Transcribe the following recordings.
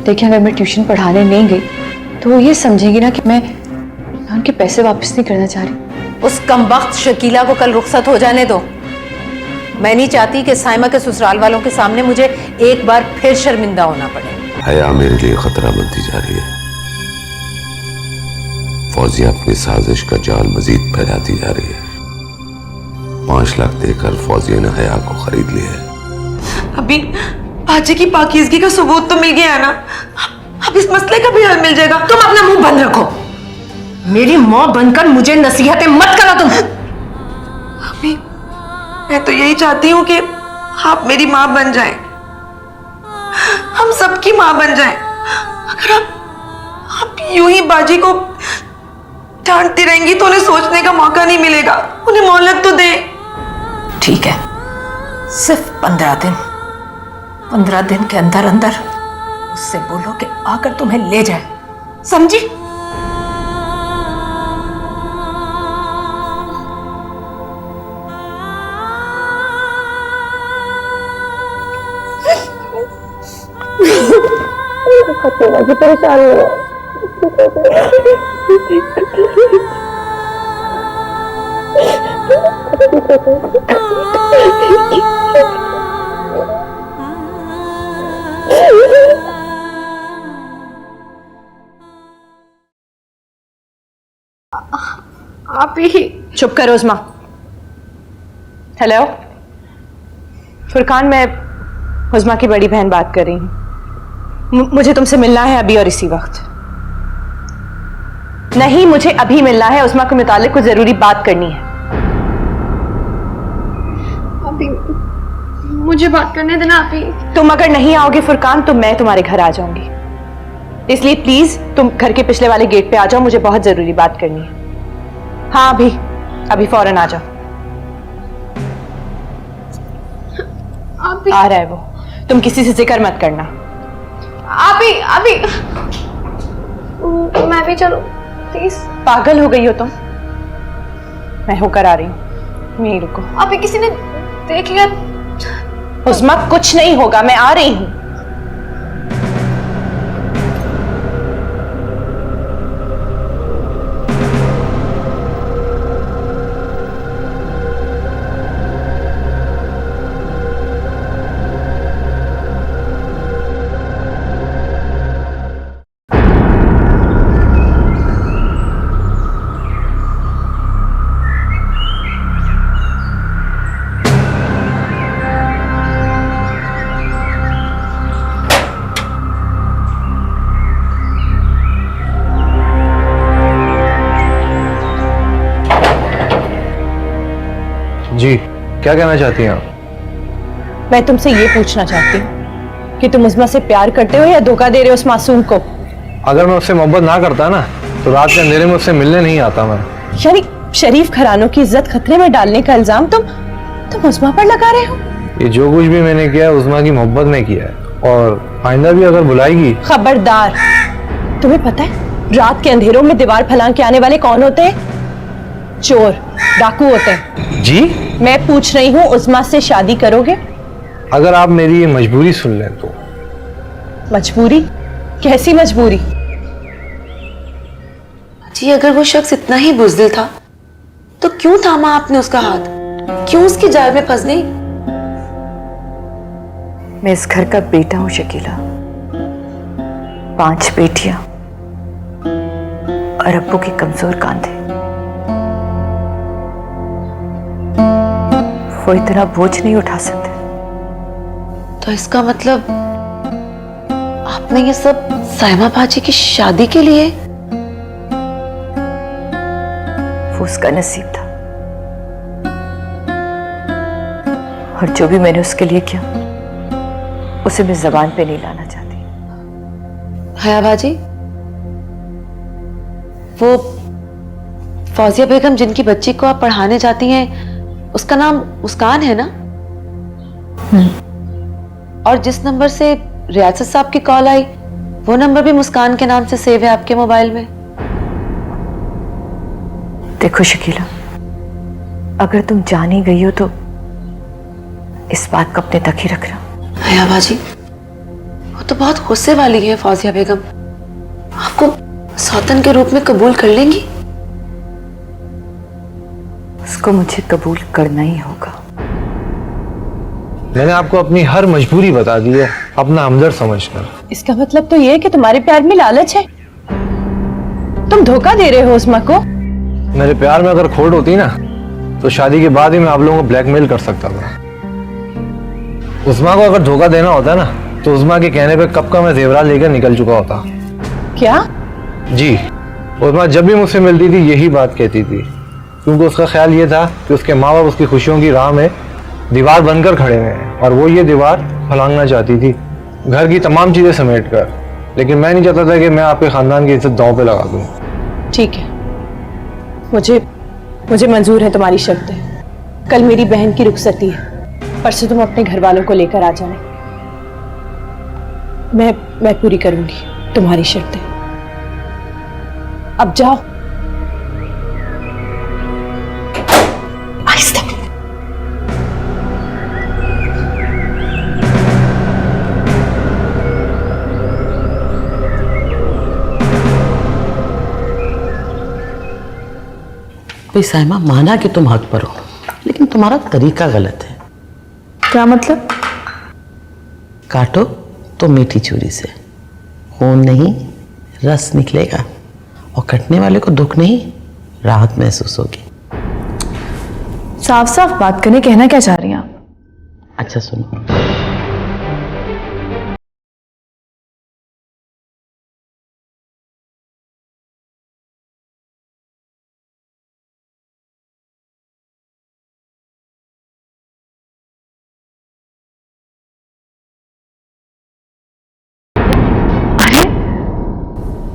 देखिए अगर मैं ट्यूशन पढ़ाने नहीं गई तो वो ये समझेंगी ना कि मैं उनके पैसे वापस नहीं करना चाह रही। उस कमबख्त शकीला को कल रुखसत हो जाने दो। मैं नहीं चाहती कि साइमा के ससुराल वालों के सामने मुझे एक बार फिर शर्मिंदा होना पड़े। हया मेरे लिए खतरा बनती जा रही है। फौजिया अपनी साजिश का जाल मजीद फैलाती जा रही है। 5 लाख देकर फौजिया ने हया को खरीद लिया है। अभी बाजी की पाकीज़गी का सबूत तो मिल गया है ना, अब इस मसले का भी हल मिल जाएगा। तुम अपना मुंह बंद रखो। मेरी माँ बनकर मुझे नसीहतें मत करो तुम। अभी मैं तो यही चाहती हूँ कि आप मेरी माँ बन जाएं, हम सबकी माँ बन जाएं। अगर आप यूं ही बाजी को डांटती रहेंगी तो उन्हें सोचने का मौका नहीं मिलेगा। उन्हें मोहलत तो दें। ठीक है, सिर्फ 15 दिन। 15 दिन के अंदर अंदर उससे बोलो कि आकर तुम्हें ले जाए, समझी? परेशान हो रहा। आप ही चुप करो उस्मा। हेलो फुरकान, मैं उस्मा की बड़ी बहन बात कर रही हूँ। मुझे तुमसे मिलना है अभी और इसी वक्त। नहीं, मुझे अभी मिलना है। उस्मा के मुतालिक कुछ जरूरी बात करनी है। अभी मुझे बात करने देना। आप ही तुम अगर नहीं आओगे फुरकान तो मैं तुम्हारे घर आ जाऊंगी, इसलिए प्लीज तुम घर के पिछले वाले गेट पे आ जाओ। मुझे बहुत जरूरी बात करनी है। हाँ अभी फौरन आ जाओ। आप ही आ रहा है वो, तुम किसी से जिक्र मत करना। अभी मैं भी चलूं प्लीज? पागल हो गई हो तुम? मैं होकर आ रही हूँ, यहीं रुको। अभी किसी ने देख लिया? उस्मा कुछ नहीं होगा, मैं आ रही हूँ। जी, क्या कहना चाहती हैं आप? मैं तुमसे ये पूछना चाहती हूँ कि तुम उस्मा से प्यार करते हो या धोखा दे रहे हो उस मासूम को? अगर मैं उससे मोहब्बत ना करता ना तो रात के अंधेरे में उससे मिलने नहीं आता मैं। यानी शरीफ घरानों की इज्जत खतरे में डालने का इल्जाम तुम उस्मा पर लगा रहे हो? ये जो कुछ भी मैंने किया है उस्मा की मोहब्बत में किया है, और आइंदा भी अगर बुलाएगी। खबरदार। तुम्हें पता है रात के अंधेरों में दीवार फलांग के आने वाले कौन होते हैं? चोर, डाकू होते हैं। जी? मैं पूछ रही हूँ, उस्मा से शादी करोगे? अगर आप मेरी ये मजबूरी सुन लें तो। मजबूरी? कैसी मजबूरी? जी अगर वो शख्स इतना ही बुज़दिल था तो क्यों थामा आपने उसका हाथ? क्यों उसकी जाल में फंस गई? मैं इस घर का बेटा हूं शकीला। 5 बेटियां और अब्बू के कमजोर कांधे। वो इतना बोझ नहीं उठा सकते। तो इसका मतलब आपने ये सब साइमा बाजी की शादी के लिए? वो उसका नसीब था, और जो भी मैंने उसके लिए किया उसे मैं जबान पे नहीं लाना चाहती। हया बाजी, वो फौजिया बेगम जिनकी बच्ची को आप पढ़ाने जाती हैं उसका नाम मुस्कान है ना? और जिस नंबर से रियासत साहब की कॉल आई वो नंबर भी मुस्कान के नाम से सेव है आपके मोबाइल में? देखो शकीला, अगर तुम जान ही गई हो तो इस बात को अपने तक ही रखना। हया बाजी, वो तो बहुत गुस्से वाली है फौजिया बेगम। आपको सौतन के रूप में कबूल कर लेंगी? उसको मुझे कबूल करना ही होगा। मैंने आपको अपनी हर मजबूरी बता दी है, अपना हमदर्द समझकर। इसका मतलब तो ये है कि तुम्हारे प्यार में लालच है। तुम धोखा दे रहे हो उस्मा को। मेरे प्यार में अगर खोट होती ना तो शादी के बाद ही मैं आप लोगों को ब्लैकमेल कर सकता था। उस्मा को अगर धोखा देना होता ना तो उस्मा के कहने पे कब का मैं जेवरात लेकर निकल चुका होता। क्या? जी, उस्मा जब भी मुझसे मिलती थी यही बात कहती थी, क्योंकि उसका ख्याल ये था कि उसके माँ बाप उसकी खुशियों की राह में दीवार बनकर खड़े हुए हैं और वो ये दीवार फलांगना चाहती थी, घर की तमाम चीजें समेट कर। लेकिन मैं नहीं चाहता था कि मैं आपके खानदान की इज्जत दांव पे लगा दूं। ठीक है, मुझे मंजूर है तुम्हारी शर्तें। कल मेरी बहन की रुखसती है, परसों तुम अपने घर वालों को लेकर आ जाना। मैं पूरी करूंगी तुम्हारी शर्तें। अब जाओ। आहिस्ता। भाई साइमा, माना कि तुम हक पर हो, लेकिन तुम्हारा तरीका गलत है। क्या मतलब? काटो तो मीठी छुरी से, खून नहीं रस निकलेगा, और कटने वाले को दुख नहीं राहत महसूस होगी। साफ साफ बात करने, कहना क्या चाह रही हैं आप? अच्छा सुनो,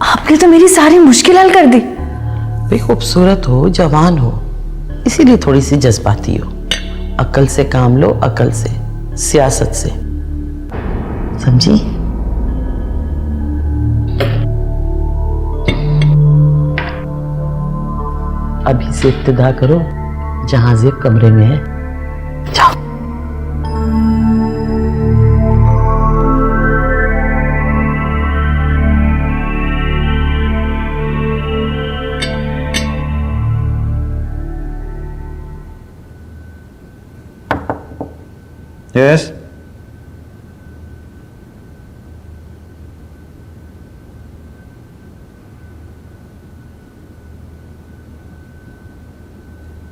आपने तो मेरी सारी मुश्किल हल कर दी। भाई खूबसूरत हो, जवान हो, इसीलिए थोड़ी सी जज्बाती हो। अकल से काम लो, अकल से, सियासत से, समझी? अभी से इब्तिदा करो, जहां जेब कमरे में है। जाओ। यस,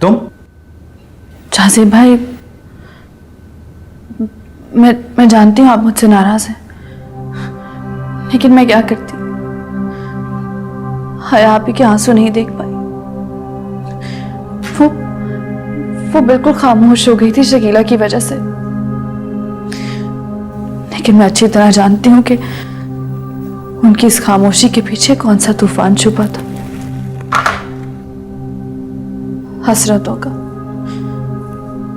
तुम? जासिब भाई, मैं जानती हूँ आप मुझसे नाराज हैं, लेकिन मैं क्या करती। हया आप ही के आंसू नहीं देख पाई। वो बिल्कुल खामोश हो गई थी शकीला की वजह से, लेकिन मैं अच्छी तरह जानती हूँ कि उनकी इस खामोशी के पीछे कौन सा तूफान छुपा था। हसरतों का,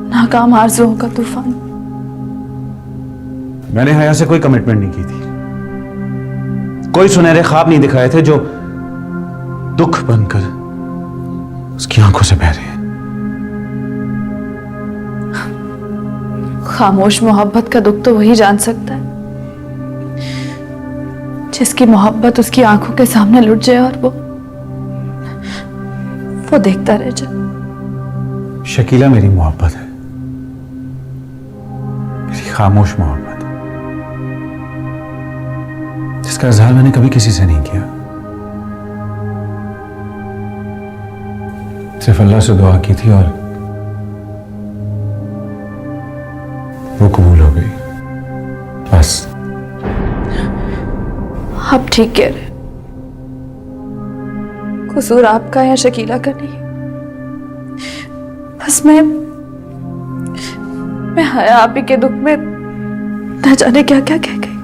नाकाम आरज़ुओं का तूफान। मैंने हया से कोई कमिटमेंट नहीं की थी, कोई सुनहरे ख्वाब नहीं दिखाए थे जो दुख बनकर उसकी आंखों से बह रहे हैं। खामोश मोहब्बत का दुख तो वही जान सकता है जिसकी मोहब्बत उसकी आंखों के सामने लुट जाए और वो देखता रह जाए। शकीला मेरी मोहब्बत है, मेरी खामोश मोहब्बत, जिसका इजहार मैंने कभी किसी से नहीं किया। सिर्फ अल्लाह से दुआ की थी और वो कबूल हो गई, बस। आप ठीक कह रहे, कसूर आपका या शकीला का नहीं। बस मैं हया आप ही के दुख में न जाने क्या क्या कह गई।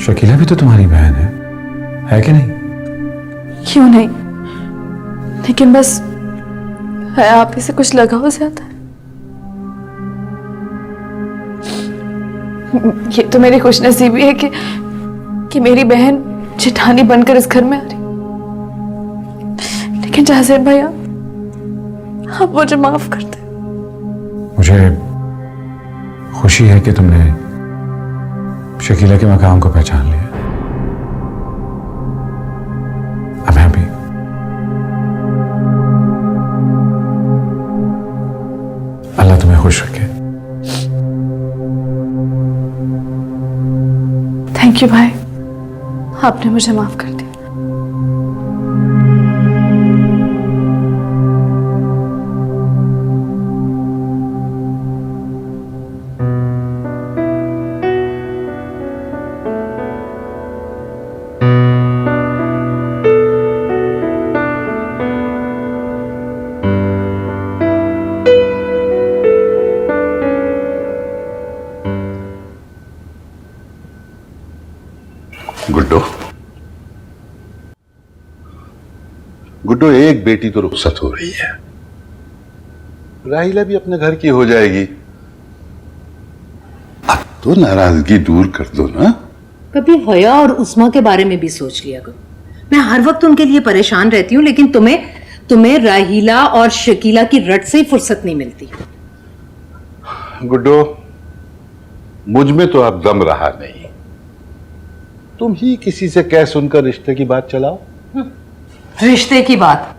शकीला भी तो तुम्हारी बहन है कि नहीं? क्यों नहीं, लेकिन बस हया आप ही से कुछ लगाव ज्यादा है। ये तो मेरी खुशनसीबी है कि मेरी बहन जेठानी बनकर इस घर में आ रही। लेकिन जासिब भैया, आप मुझे माफ कर दे। मुझे खुशी है कि तुमने शकीला के मकाम को पहचान लिया। I'm happy. अल्लाह तुम्हें खुश रखे। थैंक यू भाई, आपने मुझे माफ कर दिया। गुड्डो, एक बेटी तो रुखसत हो रही है, राहिला भी अपने घर की हो जाएगी। अब तो नाराजगी दूर कर दो ना। कभी हया और उस्मा के बारे में भी सोच लिया करो। मैं हर वक्त उनके लिए परेशान रहती हूँ, लेकिन तुम्हें राहिला और शकीला की रट से ही फुर्सत नहीं मिलती। गुड्डो, मुझ में तो अब दम रहा नहीं। तुम ही किसी से कह सुनकर रिश्ते की बात चलाओ। रिश्ते की बात?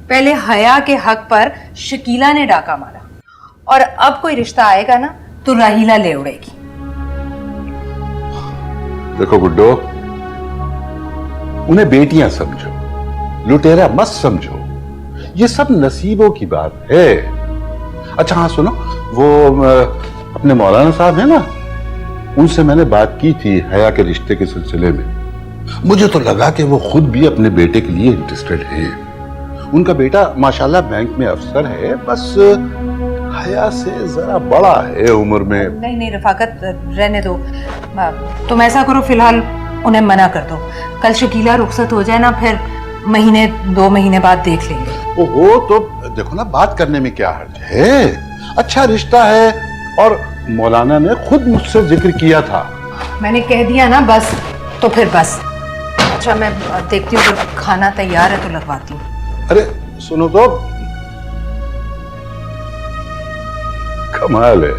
पहले हया के हक पर शकीला ने डाका मारा, और अब कोई रिश्ता आएगा ना तो राहिला ले उड़ेगी। देखो गुड्डो, उन्हें बेटियां समझो, लुटेरा मत समझो। ये सब नसीबों की बात है। अच्छा हाँ सुनो, वो अपने मौलाना साहब है ना, उनसे मैंने बात की थी हया के रिश्ते के सिलसिले में। मुझे तो लगा कि वो खुद भी अपने बेटे के लिए इंटरेस्टेड है। उनका बेटा माशाल्लाह बैंक में अफसर है, बस हया से जरा बड़ा है उम्र में। नहीं रफाकत, रहने दो। तुम ऐसा करो, फिलहाल उन्हें मना कर दो। कल शकीला रुखसत हो जाए ना, फिर महीने 2 महीने बाद देख लेंगे। ओहो, तो देखो ना, बात करने में क्या हर्ज है। अच्छा रिश्ता है, और मौलाना ने खुद मुझसे जिक्र किया था। मैंने कह दिया ना, बस तो फिर बस। अच्छा मैं देखती हूँ, अगर खाना तैयार है तो लगवाती हूँ। अरे सुनो तो, कमाल है।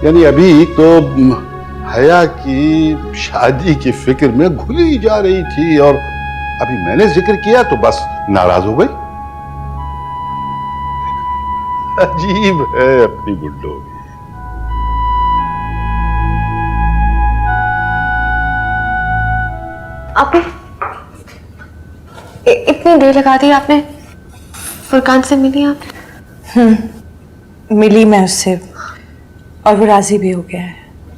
यानी अभी तो हया की शादी की फिक्र में घुली जा रही थी, और अभी मैंने जिक्र किया तो बस नाराज हो गई। अजीब है अपनी गुड्डो। आपने इतनी देर लगा दी, आपने फुरकान से मिली? आप मिली मैं उससे, और वो राजी भी हो गया है।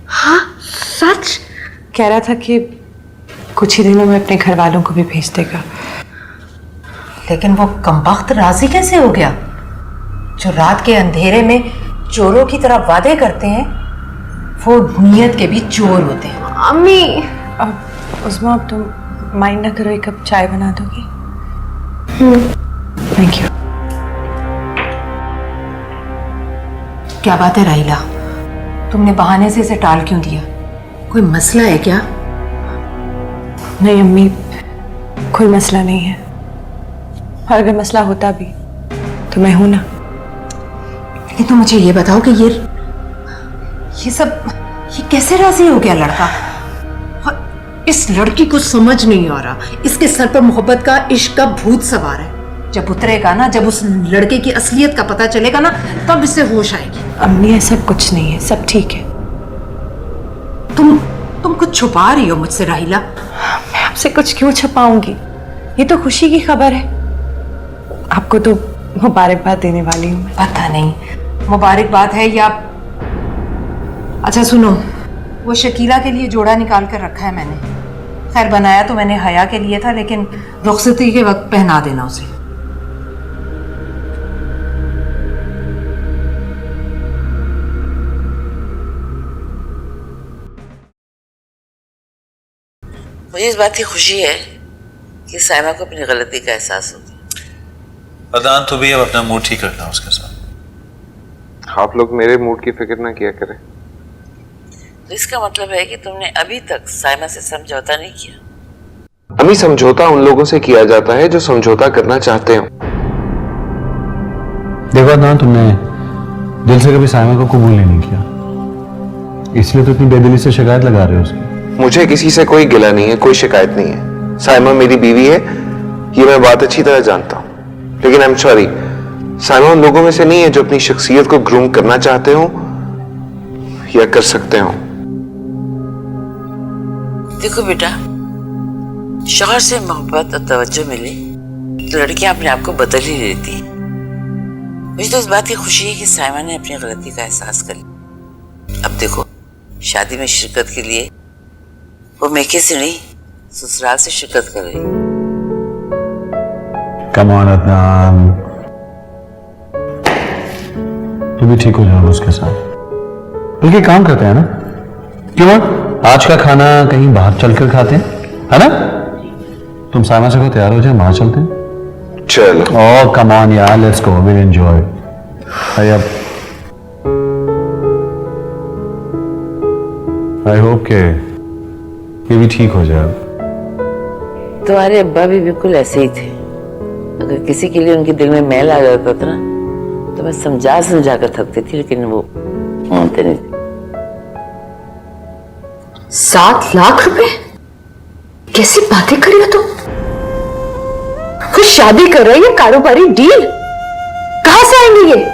हाँ सच? कह रहा था कि कुछ ही दिनों में अपने घर वालों को भी भेज देगा। लेकिन वो कमबख्त राजी कैसे हो गया? जो रात के अंधेरे में चोरों की तरह वादे करते हैं, वो नीयत के भी चोर होते हैं। अम्मी, उस्मा, अब तुम माइंड ना करो, एक कप चाय बना दोगी? Thank you. क्या बात है राहिला, तुमने बहाने से इसे टाल क्यों दिया? कोई मसला है क्या? नहीं अम्मी, कोई मसला नहीं है, और अगर मसला होता भी तो मैं हूं ना। लेकिन तुम मुझे ये बताओ कि ये कैसे राजी हो गया लड़का? इस लड़की को समझ नहीं आ रहा, इसके सर पर मोहब्बत का, इश्क का भूत सवार है। जब उतरेगा ना, जब उस लड़के की असलियत का पता चलेगा ना, तब इससे होश आएगी। अम्मी ऐसा कुछ नहीं है, सब ठीक है। तुम कुछ छुपा रही हो मुझसे राहिला। मैं आपसे कुछ क्यों छुपाऊंगी? ये तो खुशी की खबर है। आपको तो मुबारकबाद देने वाली हूँ। पता नहीं मुबारकबाद है या। अच्छा सुनो, वो शकीला के लिए जोड़ा निकाल कर रखा है मैंने। खैर बनाया तो मैंने हया के लिए था, लेकिन रुखसती के वक्त पहना देना उसे। मुझे इस बात की खुशी है कि साइमा को अपनी गलती का एहसास हो गया। अदान तो भी अब अपना मूड ठीक रखना उसके साथ। आप लोग मेरे मूड की फिक्र ना किया करें। तो इसका मतलब है कि तुमने अभी तक साइमा से समझौता नहीं किया? अभी समझौता उन लोगों से किया जाता है जो समझौता करना चाहते हो। देखो ना, तुमने दिल से कभी साइमा को कबूल नहीं किया। इसलिए तो इतनी बेदिली से शिकायत लगा रहे हो उसकी। मुझे किसी से कोई गिला नहीं है, कोई शिकायत नहीं है। साइमा मेरी बीवी है, ये मैं बात अच्छी तरह जानता हूं। लेकिन आई एम सॉरी, साइमा उन लोगों में से नहीं है जो अपनी शख्सियत को ग्रूम करना चाहते हो या कर सकते हो। देखो बेटा, शौहर से मोहब्बत और तवज्जो मिले तो लड़कियां अपने आप को बदल ही लेती हैं। मुझे तो इस बात की खुशी है कि साइमा ने अपनी गलती का एहसास कर लिया। अब देखो, शादी में शिरकत के लिए वो मेके से नहीं ससुराल से शिरकत कर रही। कम ऑन अदनान, तू भी ठीक हो जाओ उसके साथ। बल्कि काम करते हैं ना, क्यों आज का खाना कहीं बाहर चलकर खाते हैं, है ना? तुम साइमा से को तैयार हो जाए, बाहर चलते हैं। चलो। Oh, come on, यार, let's go. We'll enjoy. अब I hope के ये भी ठीक हो जाए। तुम्हारे अब्बा भी बिल्कुल ऐसे ही थे। अगर किसी के लिए उनके दिल में मैल आ जाता था ना, तो मैं समझा समझा कर थकती थी, लेकिन वो मानते नहीं थे। 7 लाख रुपए? कैसी बातें कर रही हो तुम? कुछ शादी कर रही है, कारोबारी डील? कहां से आएंगे ये?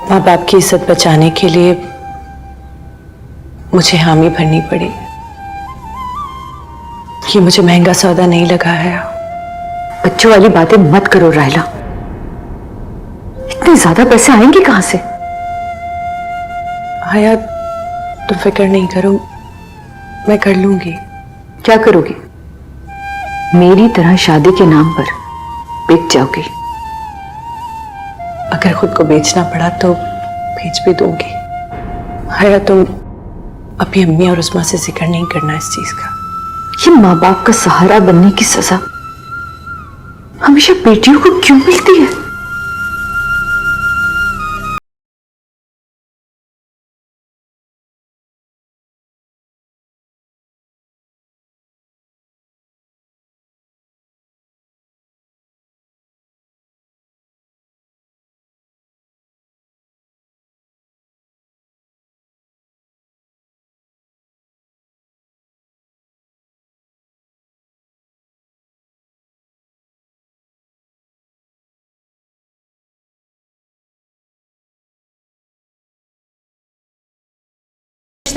माँ बाप की इज्जत बचाने के लिए मुझे हामी भरनी पड़ी। ये मुझे महंगा सौदा नहीं लगा है। बच्चों वाली बातें मत करो रायला। इतने ज्यादा पैसे आएंगे कहां से? हया, तुम फिक्र नहीं करो, मैं कर लूंगी। क्या करोगी? मेरी तरह शादी के नाम पर बेच जाओगी? अगर खुद को बेचना पड़ा तो बेच भी दूंगी। हया, तुम अपनी अम्मी और उस्मा से जिक्र नहीं करना इस चीज का। ये माँ बाप का सहारा बनने की सजा हमेशा बेटियों को क्यों मिलती है?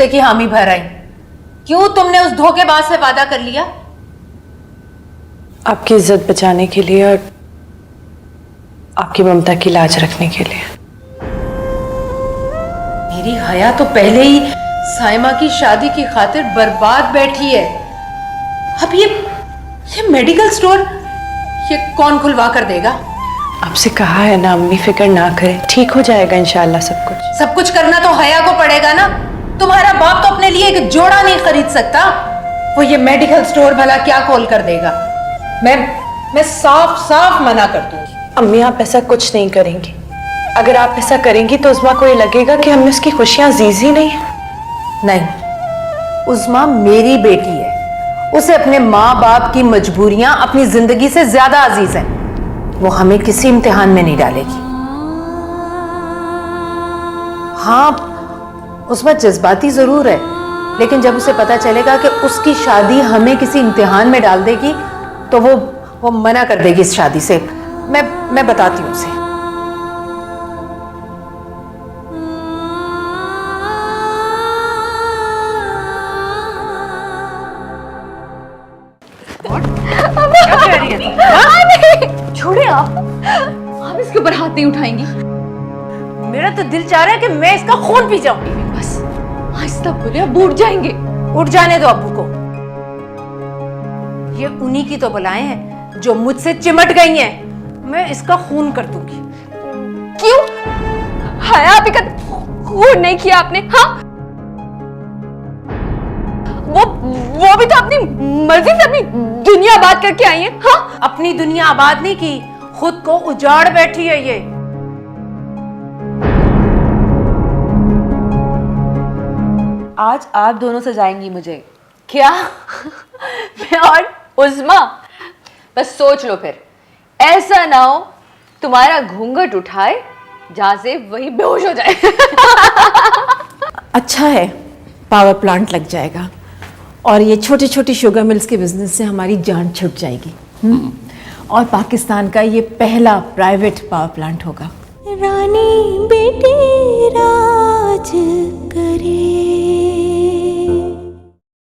की हामी भर आई। क्यों तुमने उस धोखेबाज से वादा कर लिया? आपकी इज्जत बचाने के लिए और आपकी ममता की लाज रखने के लिए। मेरी हया तो पहले ही साइमा की शादी की खातिर बर्बाद बैठी है। अब ये मेडिकल स्टोर ये कौन खुलवा कर देगा? आपसे कहा है ना अम्मी, फिक्र ना करें, ठीक हो जाएगा इंशाल्लाह सब कुछ। सब कुछ करना तो हया को पड़ेगा ना। तुम्हारा बाप तो अपने लिए एक जोड़ा नहीं खरीद सकता। वो ये मेडिकल स्टोर भला क्या खोल कर देगा? मैं साफ साफ मना कर दूंगी। अम्मी, आप ऐसा कुछ नहीं करेंगी। अगर आप ऐसा करेंगी तो उस्मा को ये लगेगा कि हमने उसकी खुशियां अजीज ही नहीं। नहीं, उस्मा मेरी बेटी है। उसे अपने माँ बाप की मजबूरियां अपनी जिंदगी से ज्यादा अजीज हैं। वो हमें किसी इम्तिहान में नहीं डालेगी। हाँ, उस्मा जज्बाती जरूर है, लेकिन जब उसे पता चलेगा कि उसकी शादी हमें किसी इम्तिहान में डाल देगी तो वो मना कर देगी इस शादी से। मैं बताती हूँ उसे। छोड़े आप इसके ऊपर हाथ नहीं उठाएंगी। मेरा तो दिल चाह रहा है कि मैं इसका खून पी जाऊंगी। बस आहिस्ता बोले, अब उठ जाएंगे। उठ जाने दो अब्बू को। ये उन्हीं की तो बलाएं हैं जो मुझसे चिमट गई हैं। मैं इसका खून कर दूंगी। क्यों? हया अभी तक खून नहीं किया आपने? हाँ, वो भी तो अपनी मर्जी से अपनी दुनिया आबाद करके आई है। हाँ, अपनी दुनिया आबाद नहीं की, खुद को उजाड़ बैठी है ये। आज आप दोनों सजाएंगी मुझे क्या? मैं और उस्मा? बस सोच लो फिर, ऐसा ना हो तुम्हारा घूंघट उठाए जहां से वही बेहोश हो जाए। अच्छा है, पावर प्लांट लग जाएगा और ये छोटे छोटे शुगर मिल्स के बिजनेस से हमारी जान छूट जाएगी। और पाकिस्तान का ये पहला प्राइवेट पावर प्लांट होगा। रानी बेटी राज करे।